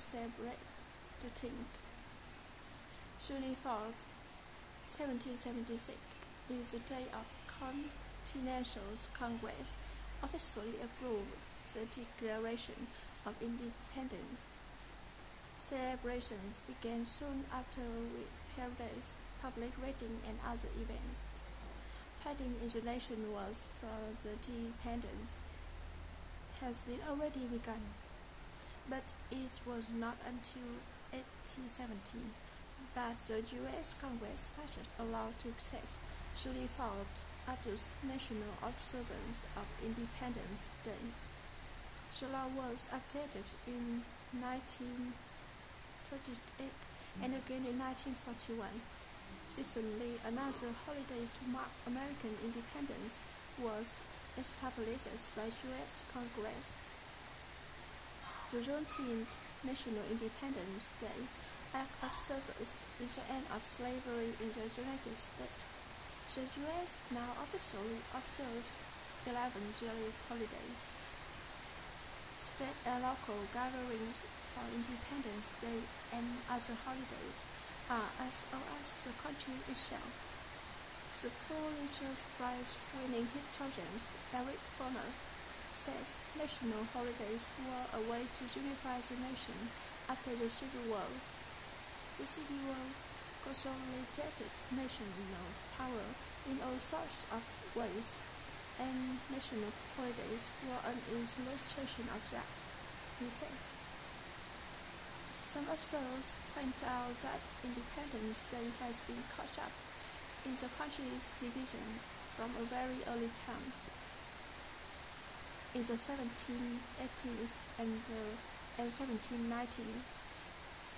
celebrate the thing. July 4th, 1776, is the day of Continental Congress officially approved the Declaration of Independence. Celebrations began soon after with parades, public reading, and other events. Fighting in the nation wars for the independence has been already begun, but it was not until 1870 that the U.S. Congress passed a law to set July 4th as national observance of Independence Day. The law was updated in 1938 and again in 1941. Recently, another holiday to mark American independence was established by U.S. Congress. The Juneteenth National Independence Day Act observes the end of slavery in the United States. The U.S. now officially observes 11 July holidays. State and local gatherings for Independence Day and other holidays are as old as the country itself. The Pulitzer Prize-winning historian Eric Foner says national holidays were a way to unify the nation after the Civil War. The Civil War consolidated national power in all sorts of ways, and national holidays were an illustration of that, he says. Some observers point out that Independence Day has been caught up in the country's divisions from a very early time. In the 1780s and 1790s,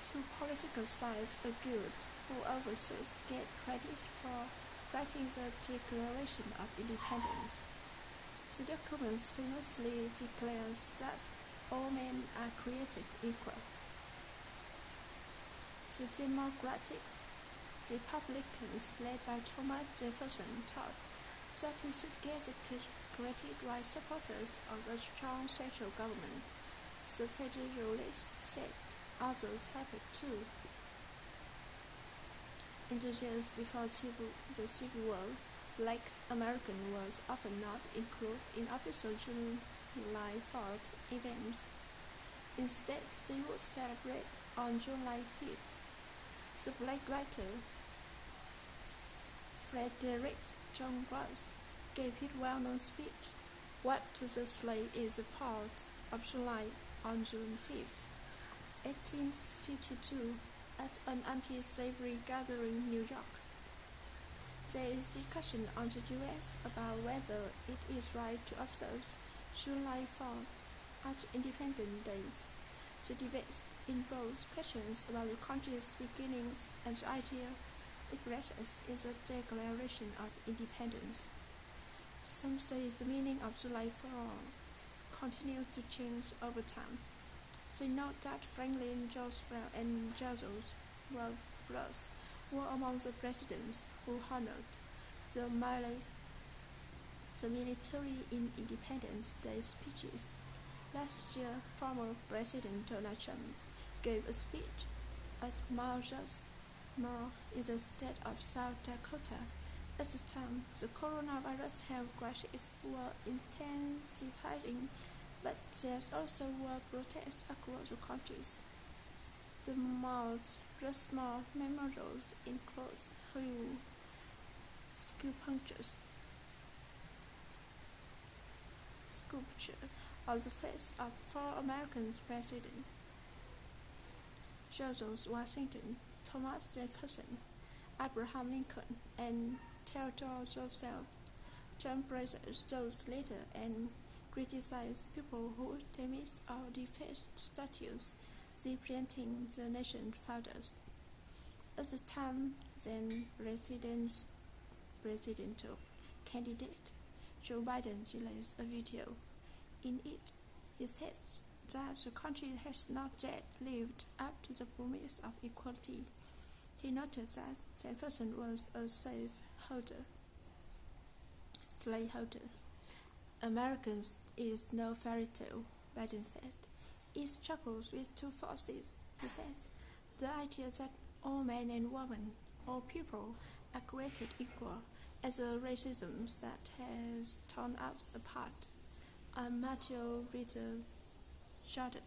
two political sides argued whoever should get credit for writing the Declaration of Independence. The document famously declares that all men are created equal. The Democratic Republicans, led by Thomas Jefferson, thought that he should get the credit while supporters of a strong central government. The Federalists said others have it too. In the years before the Civil War, Black American was often not included in official July 4th events. Instead, they would celebrate on July 5th. The Black writer Frederick John Ross gave his well-known speech, "What to the Slave is the 4th of July" on June 5th, 1852, at an anti-slavery gathering in New York. There is discussion on the U.S. about whether it is right to observe July 4th as Independence Day. The debate involves questions about the country's beginnings and the idea expressed in the Declaration of Independence. Some say the meaning of July 4th continues to change over time. They note that Franklin Roosevelt and George Bush were among the presidents who honored the military in Independence Day speeches. Last year, former President Donald Trump gave a speech at Mount Rushmore in the state of South Dakota. At the time, the coronavirus health crisis was intensifying, but there also were protests across the country. The Mount Rushmore memorials include huge sculpture of the face of four American presidents: George Washington, Thomas Jefferson, Abraham Lincoln, and Theodore Roosevelt. Trump praised those later and criticized people who damaged or defaced statues representing the nation's founders. At the time, then presidential candidate Joe Biden released a video. In it, he said that the country has not yet lived up to the promise of equality. He noted that Jefferson was a slaveholder. Americans is no fairy tale, Biden said. It struggles with two forces, he says. The idea that all men and women, all people, are created equal, and the racism that has torn us apart. I'm Matthew Reader Jordan.